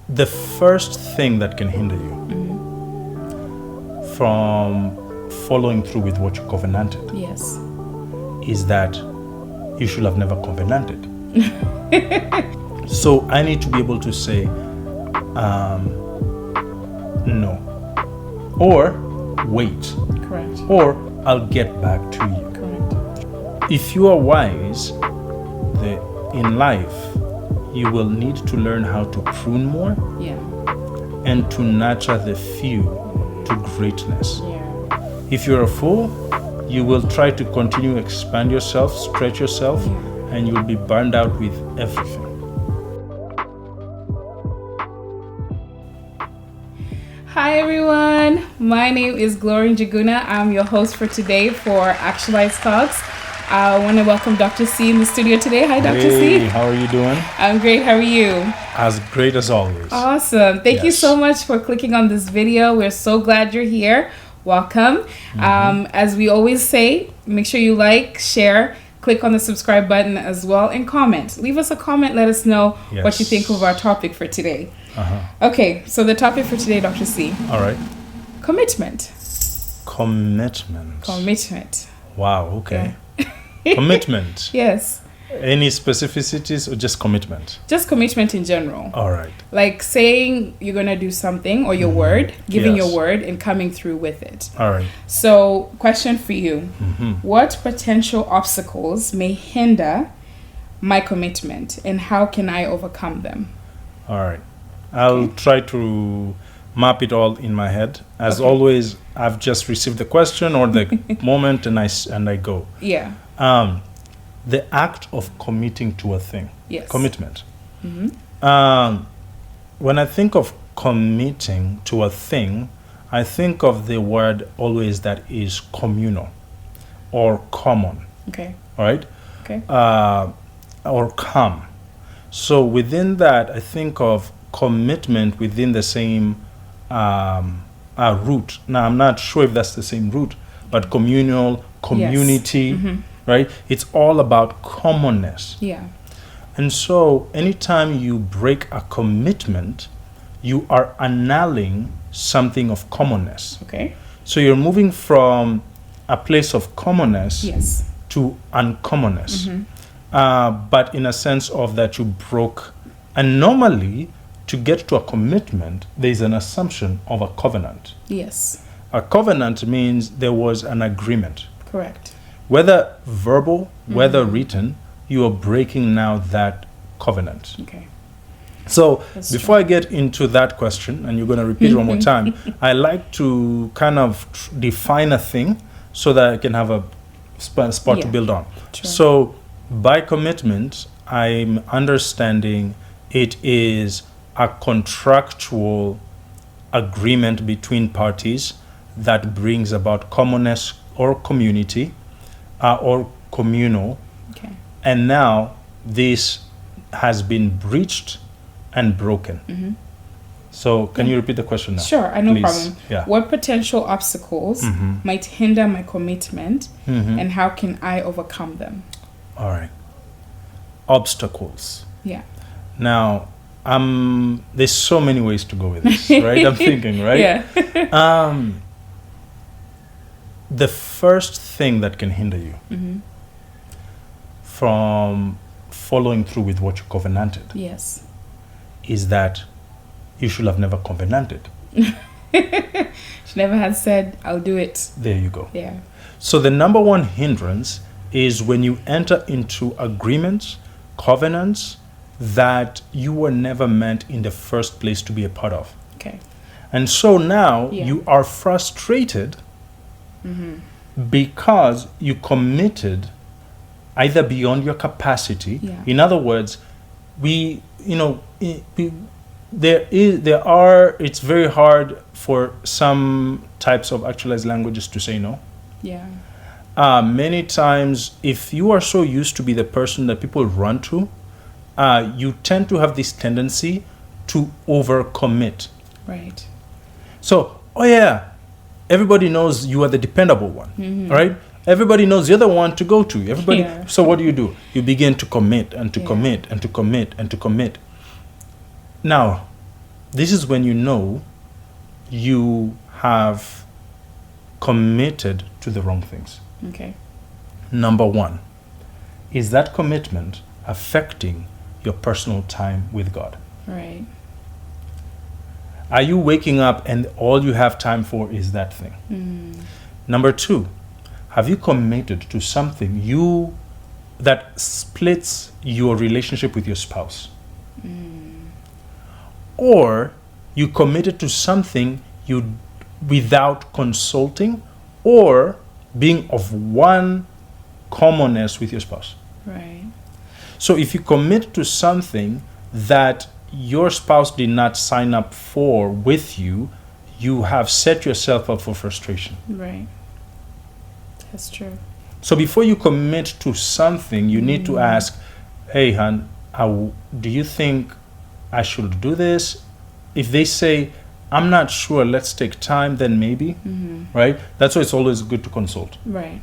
The first thing that can hinder you from following through with what you covenanted Yes. is that you should have never covenanted. So I need to be able to say no, or wait, Correct. or I'll get back to you. Correct. If you are wise in life, you will need to learn how to prune more Yeah. and to nurture the few to greatness. Yeah. If you're a fool, you will try to continue to expand yourself, stretch yourself, and you'll be burned out with everything. Hi everyone, my name is Glory Njuguna. I'm your host for today for Actualize Talks. I want to welcome Dr. C in the studio today. Hi, Dr. Hey, C. how are you doing? I'm great. How are you? As great as always. Awesome. Thank you Yes. so much for clicking on this video. We're so glad you're here. Welcome. As we always say, make sure you like, share, click on the subscribe button as well, and comment. Leave us a comment. Let us know what you Yes. think of our topic for today. Okay, so the topic for today, Dr. C, All right. commitment. Commitment. Commitment. Wow, okay. Commitment. Yes. Any specificities or just commitment? Just commitment in general. All right. Like saying you're going to do something or your word, giving Yes. your word and coming through with it. All right. So, question for you. What potential obstacles may hinder my commitment and how can I overcome them? All right. I'll try to map it all in my head. As Okay. always, I've just received the question or the moment and I go. Yeah. The act of committing to a thing. Yes. Commitment. When I think of committing to a thing, I think of the word always that is communal or common. Okay. All right? Okay. Or come. So within that, I think of commitment within the same root. Now, I'm not sure if that's the same root, but communal, community, right? It's all about commonness. Yeah. And so anytime you break a commitment, you are annulling something of commonness. Okay. So you're moving from a place of commonness Yes. to uncommonness. But in a sense of that you broke. And normally, to get to a commitment, there's an assumption of a covenant. Yes. A covenant means there was an agreement. Correct. Whether verbal, whether written, you are breaking now that covenant. Okay. So That's before I get into that question, and you're going to repeat it one more time, I like to kind of define a thing so that I can have a spot to Yeah. build on. Sure. So by commitment, I'm understanding it is a contractual agreement between parties that brings about commonness or community or communal. Okay. And now this has been breached and broken. So can you repeat the question now? Sure, no please? problem. Yeah. What potential obstacles might hinder my commitment and how can I overcome them? All right. Obstacles. Yeah. Now, there's so many ways to go with this, right? I'm thinking, right? Yeah. The first thing that can hinder you from following through with what you covenanted Yes. is that you should have never covenanted. She never had said, I'll do it. There you go. Yeah. So the number one hindrance is when you enter into agreements, covenants that you were never meant in the first place to be a part of. Okay. And so now Yeah. you are frustrated because you committed either beyond your capacity. Yeah. In other words, it's very hard for some types of actualized languages to say no. Yeah. Many times, if you are so used to be the person that people run to, you tend to have this tendency to overcommit. Right. So, everybody knows you are the dependable one, right? Everybody knows you're the one to go to. Everybody. Yeah. So what do? You begin to commit and to Yeah. commit and to commit and to commit. Now, this is when you know you have committed to the wrong things. Okay. Number one, is that commitment affecting your personal time with God? Right. Are you waking up and all you have time for is that thing? Number two, have you committed to something that splits your relationship with your spouse? Or you committed to something without consulting or being of one commonness with your spouse? Right. So if you commit to something that your spouse did not sign up for with you, you have set yourself up for frustration. Right. That's true. So before you commit to something, you need to ask, hey, hon, do you think I should do this? If they say, I'm not sure, let's take time, then maybe, right? That's why it's always good to consult. Right.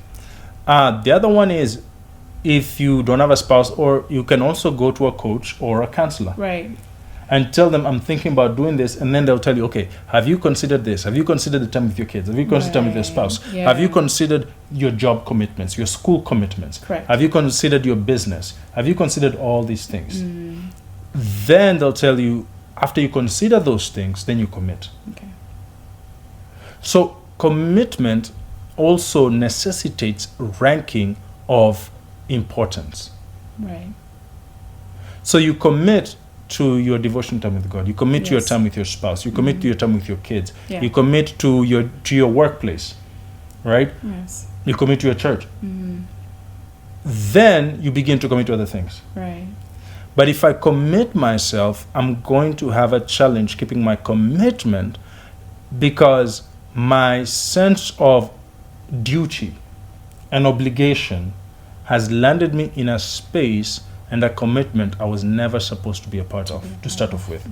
The other one is, if you don't have a spouse, or you can also go to a coach or a counselor. Right. And tell them, I'm thinking about doing this, and then they'll tell you, okay, have you considered this? Have you considered the time with your kids? Have you considered time with your spouse? Yeah. Have you considered your job commitments, your school commitments? Correct. Have you considered your business? Have you considered all these things? Then they'll tell you, after you consider those things, then you commit. Okay. So commitment also necessitates ranking of importance. Right. So you commit to your devotion time with God. You commit to your Yes. time with your spouse. You commit to your time with your kids. Yeah. You commit to your workplace, right? Yes. You commit to your church. Then you begin to commit to other things. Right. But if I commit myself, I'm going to have a challenge keeping my commitment, because my sense of duty and obligation has landed me in a space and a commitment I was never supposed to be a part of to start off with.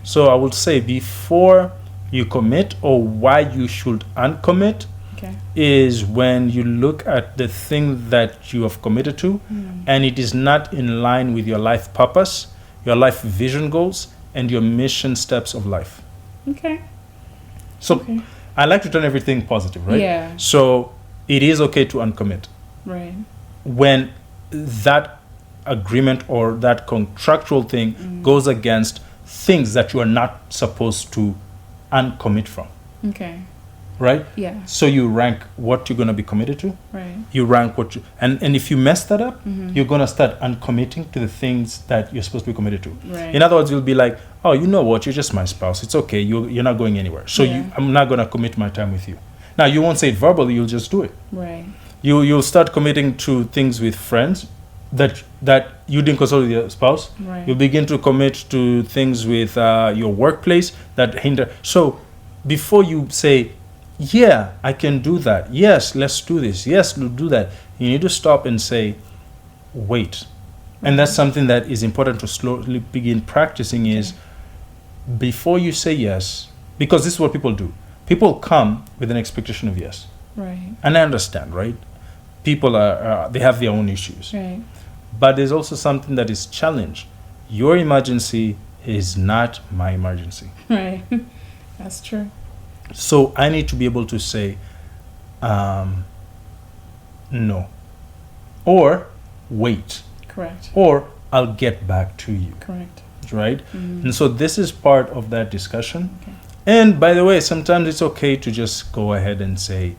So I would say, before you commit, or why you should uncommit, Okay. is when you look at the thing that you have committed to and it is not in line with your life purpose, your life vision goals, and your mission steps of life. Okay. So Okay. I like to turn everything positive, right? Yeah. So it is okay to uncommit Right. when that agreement or that contractual thing goes against things that you are not supposed to uncommit from, Okay. right? Yeah. So you rank what you're going to be committed to. Right. You rank what you, and if you mess that up, you're going to start uncommitting to the things that you're supposed to be committed to. Right. In other words, you'll be like, oh, you know what, you're just my spouse, it's okay, you're not going anywhere, so Yeah. I'm not going to commit my time with you. Now, you won't say it verbally, you'll just do it. Right. You'll start committing to things with friends that you didn't consult with your spouse. Right. You'll begin to commit to things with your workplace that hinder. So before you say, yeah, I can do that, yes, let's do this, yes, we'll do that, you need to stop and say, wait. And that's something that is important to slowly begin practicing, is before you say yes, because this is what people do. People come with an expectation of yes. Right. And I understand, right? People they have their own issues. Right. But there's also something that is challenge. Your emergency is not my emergency. Right. That's true. So I need to be able to say, no. Or wait. Correct. Or I'll get back to you. Correct. Right? And so this is part of that discussion. Okay. And by the way, sometimes it's okay to just go ahead and say,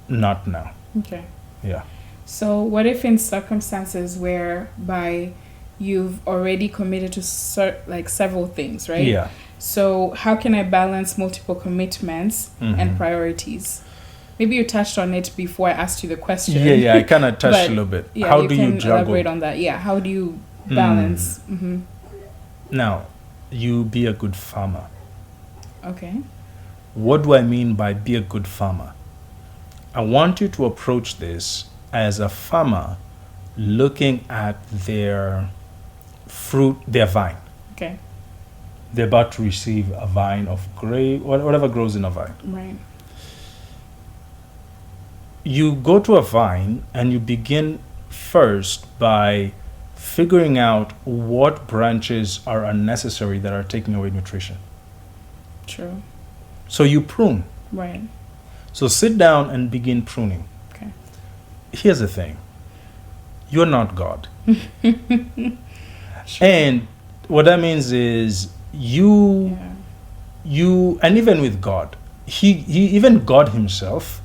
not now. Okay. Yeah. So what if in circumstances whereby you've already committed to several things, right? Yeah. So how can I balance multiple commitments and priorities? Maybe you touched on it before I asked you the question. Yeah, I kind of touched But, a little bit. Yeah, How you do can you juggle? elaborate on that. Yeah, how do you balance? Now, you be a good farmer. Okay. What do I mean by be a good farmer? I want you to approach this as a farmer looking at their fruit, their vine. Okay. They're about to receive a vine of grape, whatever grows in a vine. Right. You go to a vine and you begin first by figuring out what branches are unnecessary that are taking away nutrition. True. So you prune. Right. So sit down and begin pruning. Okay. Here's the thing. You're not God. Sure. And what that means is you and even with God, he even God himself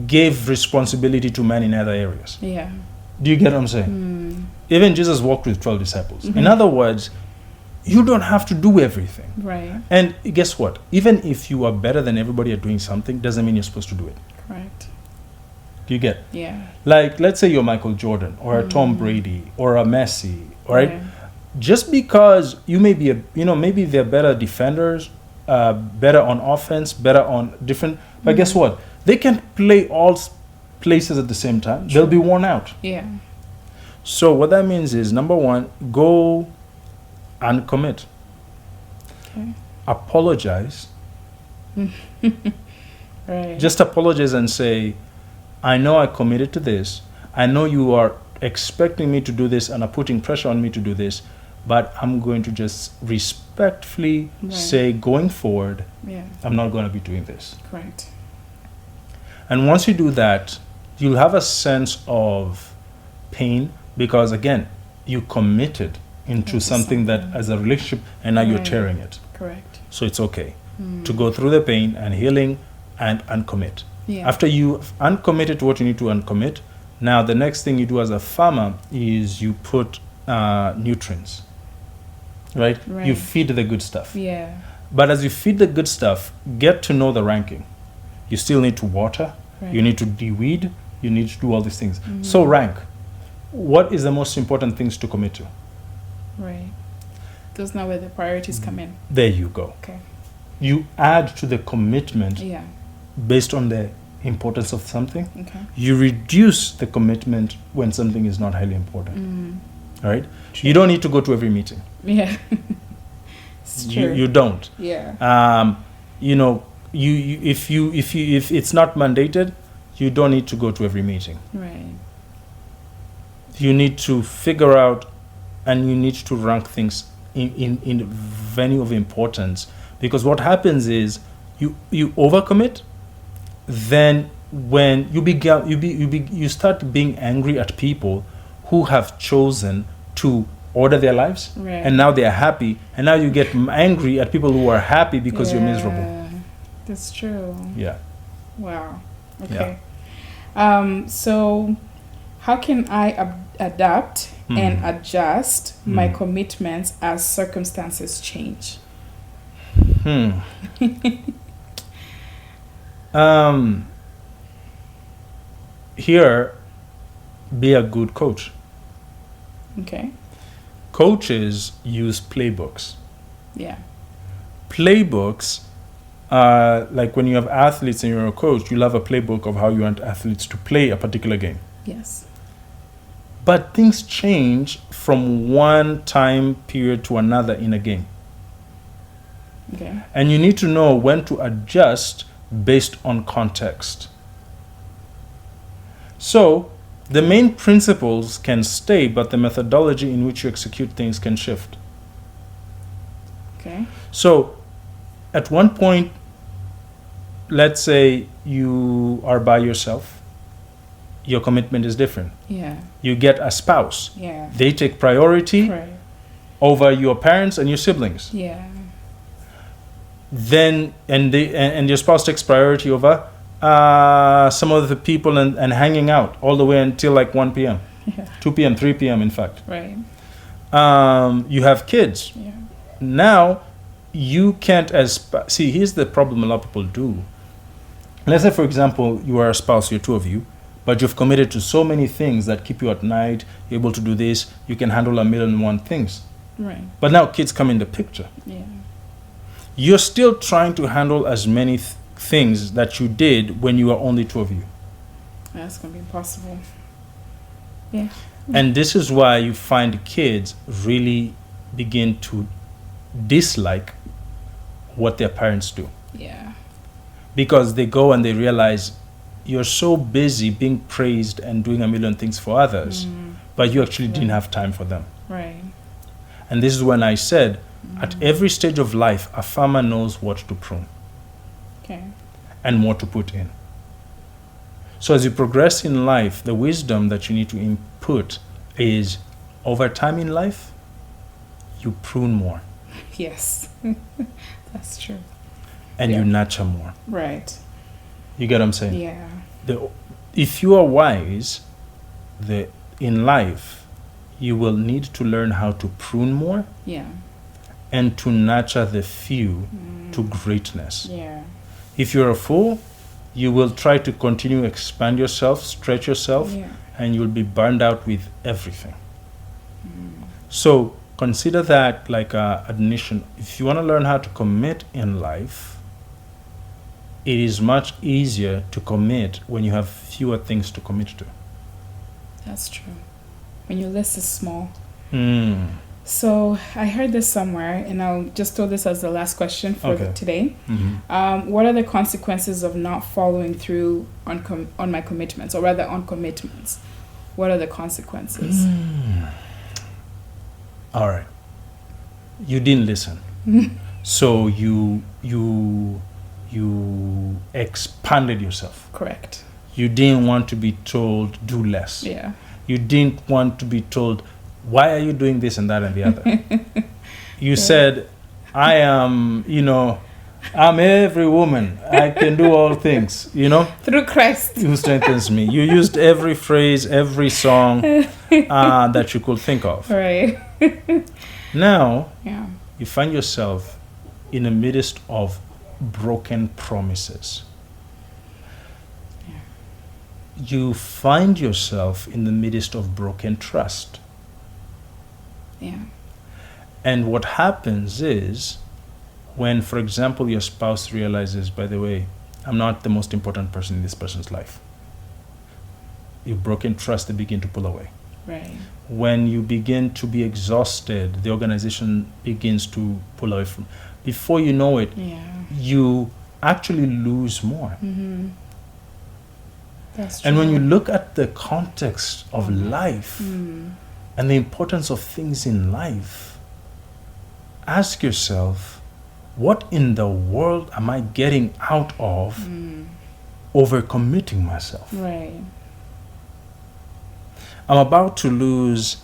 gave responsibility to man in other areas. Yeah. Do you get what I'm saying? Even Jesus walked with 12 disciples. In other words, you don't have to do everything. Right. And guess what? Even if you are better than everybody at doing something, doesn't mean you're supposed to do it. Correct. Do you get? Yeah. Like, let's say you're Michael Jordan or a Tom Brady or a Messi, right? Yeah. Just because you may be maybe they're better defenders, better on offense, better on different, but guess what? They can play all places at the same time. They'll be worn out. Yeah. So what that means is, number one, go and commit. Okay. Apologize. Right. Just apologize and say, I know I committed to this. I know you are expecting me to do this and are putting pressure on me to do this, but I'm going to just respectfully say, going forward, I'm not going to be doing this. Correct. And once you do that, you'll have a sense of pain because, again, you committed into something that as a relationship and now you're tearing it. Correct. So it's okay to go through the pain and healing and uncommit. Yeah. After you uncommitted to what you need to uncommit, now the next thing you do as a farmer is you put nutrients, right? You feed the good stuff. Yeah. But as you feed the good stuff, get to know the ranking. You still need to water, you need to de-weed, you need to do all these things. So rank. What is the most important things to commit to? Right. Those are where the priorities come in. There you go. Okay. You add to the commitment Yeah. based on the importance of something. Okay. You reduce the commitment when something is not highly important. All right? You don't need to go to every meeting. Yeah. It's true. You don't. Yeah. If it's not mandated, you don't need to go to every meeting. Right. You need to figure out and you need to rank things in venue of importance, because what happens is you overcommit, then when you start being angry at people who have chosen to order their lives, and now they are happy, and now you get angry at people who are happy because you're miserable. That's true. Yeah. Wow. Okay. So how can I adapt and adjust my commitments as circumstances change? Here, be a good coach. Okay. Coaches use playbooks. Yeah. Playbooks are like when you have athletes and you're a coach, you'll have a playbook of how you want athletes to play a particular game. Yes. But things change from one time period to another in a game. Okay. And you need to know when to adjust based on context. So, the main principles can stay, but the methodology in which you execute things can shift. Okay. So, at one point, let's say you are by yourself, your commitment is different. Yeah. You get a spouse. Yeah. They take priority over your parents and your siblings. Yeah. Then and your spouse takes priority over some of the people and hanging out all the way until like 1 p.m. 2 p.m., 3 p.m. in fact. Right. You have kids. Yeah. Now you can't see, here's the problem a lot of people do. Let's say, for example, you are a spouse, you're two of you, but you've committed to so many things that keep you at night, you're able to do this, you can handle 1,000,001 things. Right. But now kids come in the picture. Yeah. You're still trying to handle as many things that you did when you were only two of you. That's going to be impossible. Yeah. And this is why you find kids really begin to dislike what their parents do. Yeah. Because they go and they realize you're so busy being praised and doing 1,000,000 things for others, but you actually didn't have time for them. Right. And this is when I said, At every stage of life, a farmer knows what to prune Okay. and what to put in. So as you progress in life, the wisdom that you need to input is over time in life, you prune more Yes. That's true. and Yeah. you nurture more. Right. You get what I'm saying? Yeah. If you are wise, in life, you will need to learn how to prune more Yeah. and to nurture the few to greatness. Yeah. If you're a fool, you will try to continue expand yourself, stretch yourself, Yeah. and you'll be burned out with everything. So consider that like a admission. If you want to learn how to commit in life, it is much easier to commit when you have fewer things to commit to. That's true. When your list is small. Mm. So I heard this somewhere, and I'll just throw this as the last question for Okay. today. Mhm. What are the consequences of not following through on my commitments, or rather on commitments? What are the consequences? All right. You didn't listen. So you expanded yourself. Correct. You didn't want to be told do less. Yeah. You didn't want to be told why are you doing this and that and the other. You said I am, I'm every woman. I can do all things, Through Christ. who strengthens me. You used every phrase, every song that you could think of. Right. Now, Yeah. you find yourself in the midst of broken promises. You find yourself in the midst of broken trust. Yeah. And what happens is when, for example, your spouse realizes, by the way, I'm not the most important person in this person's life. You've broken trust, they begin to pull away. Right. When you begin to be exhausted, the organization begins to pull away from. Before you know it, Yeah. you actually lose more. Mm-hmm. That's true. And when you look at the context of life Mm. and the importance of things in life, ask yourself, what in the world am I getting out of overcommitting myself? Right. I'm about to lose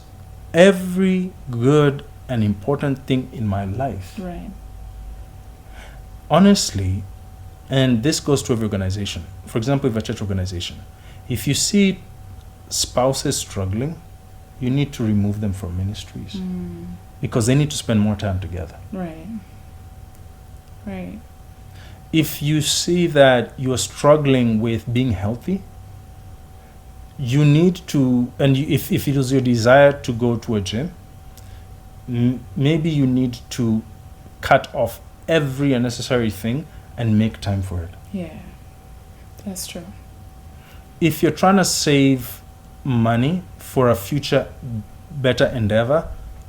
every good and important thing in my life. Right. Honestly, and this goes to every organization. For example, if a church organization, if you see spouses struggling, you need to remove them from ministries because they need to spend more time together. Right. Right. If you see that you are struggling with being healthy, you need to, and if it is your desire to go to a gym, maybe you need to cut off every unnecessary thing and make time for it. Yeah. That's true. If you're trying to save money for a future better endeavor,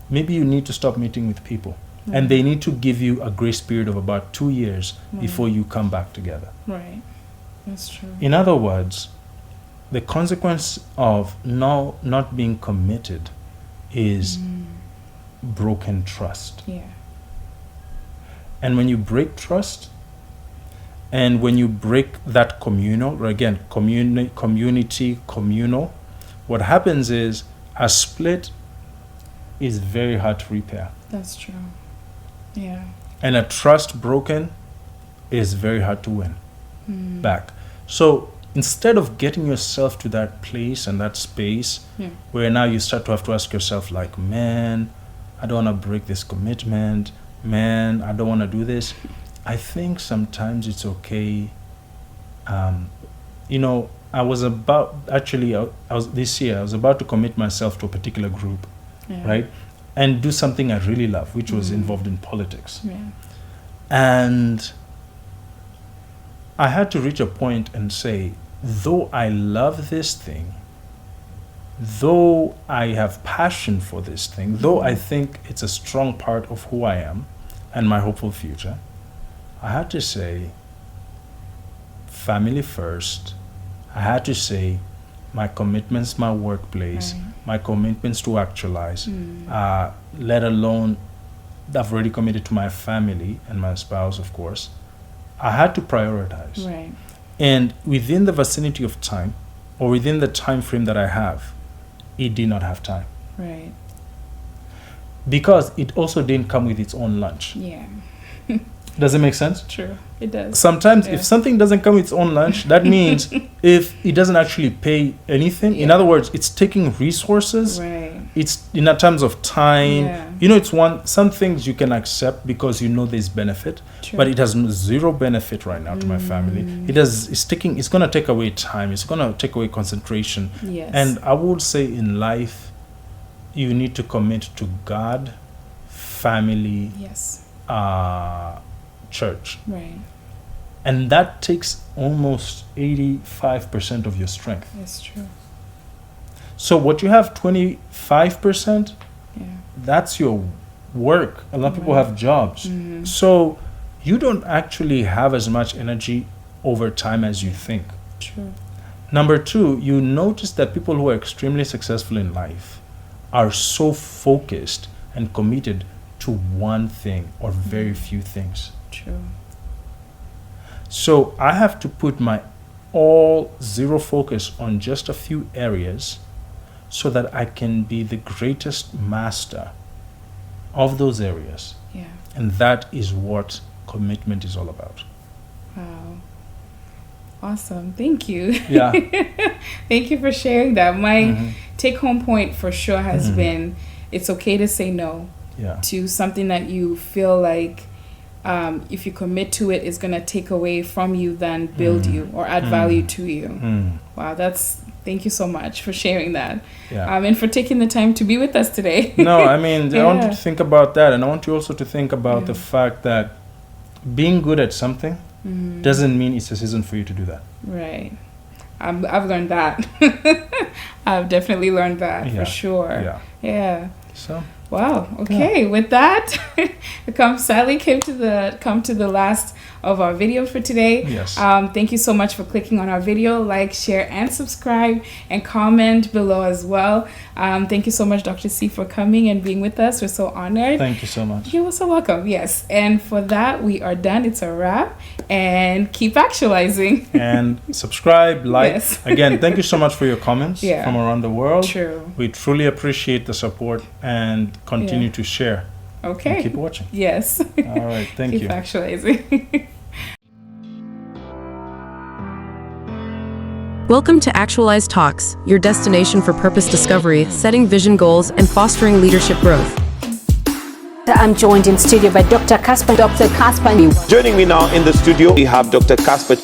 maybe you need to stop meeting with people. And they need to give you a grace period of about 2 years before you come back together. Right. That's true. In other words, the consequence of not being committed is broken trust. Yeah. And when you break trust, and when you break that communal, or again, communal, what happens is a split is very hard to repair. That's true. Yeah. And a trust broken is very hard to win back. So instead of getting yourself to that place and that space where now you start to have to ask yourself like, man, I don't want to break this commitment. Man, I don't want to do this. I think sometimes it's okay. I was about, actually, this year, I was about to commit myself to a particular group, right? And do something I really love, which was involved in politics. Yeah. And I had to reach a point and say, though I love this thing, though I have passion for this thing, though I think it's a strong part of who I am and my hopeful future, I had to say, family first. I had to say, my commitments, my workplace, my commitments to Actualize, let alone I've already committed to my family and my spouse, of course, I had to prioritize. Right. And within the vicinity of time, or within the time frame that I have, it did not have time. Right. Because it also didn't come with its own lunch. Yeah. Does it make sense? True. It does. Sometimes Yeah. if something doesn't come with its own lunch, that means if it doesn't actually pay anything, in Yeah. other words, it's taking resources. Right. It's in terms of time. Yeah. You know, some things you can accept because you know there's benefit, True. but it has zero benefit right now to my family. It's gonna take away time. It's gonna take away concentration. Yes. And I would say in life, you need to commit to God, family, Yes. church. Right. And that takes almost 85% of your strength. That's true. So what you have 25%, Yeah. that's your work. A lot of people Right. have jobs. Mhm. So you don't actually have as much energy over time as you think. True. Number two, you notice that people who are extremely successful in life are so focused and committed to one thing or very few things. True. So I have to put my all zero focus on just a few areas so that I can be the greatest master of those areas. Yeah. And that is what commitment is all about. Wow. Awesome. Thank you. Yeah. Thank you for sharing that. My Mhm. take home point for sure has Mhm. been it's okay to say no Yeah. to something that you feel like if you commit to it, it's going to take away from you than build you or add value to you. Mm. Wow, thank you so much for sharing that. Yeah. And for taking the time to be with us today. No, I mean, I want you Yeah. to think about that. And I want you also to think about Yeah. the fact that being good at something Mhm. doesn't mean it's a season for you to do that. Right. I've learned that. I've definitely learned that Yeah. for sure. Yeah. Yeah. So, Wow. Okay. With that, we come to the last of our video for today. yes. Thank you so much for clicking on our video. Like, share, and subscribe, and comment below as well. Thank you so much, Dr. C, for coming and being with us. We're so honored. Thank you so much. You're so welcome. Yes. And for that, we are done. It's a wrap. And keep actualizing. And subscribe, like. Yes. Again, thank you so much for your comments Yeah. from around the world. True. We truly appreciate the support and continue Yeah. to share. Okay. And keep watching. Yes. All right. Thank Keep you. actualizing. Welcome to Actualize Talks, your destination for purpose discovery, setting vision goals, and fostering leadership growth. I'm joined in studio by Dr. Casper. Dr. Casper. Joining me now in the studio, we have Dr. Casper.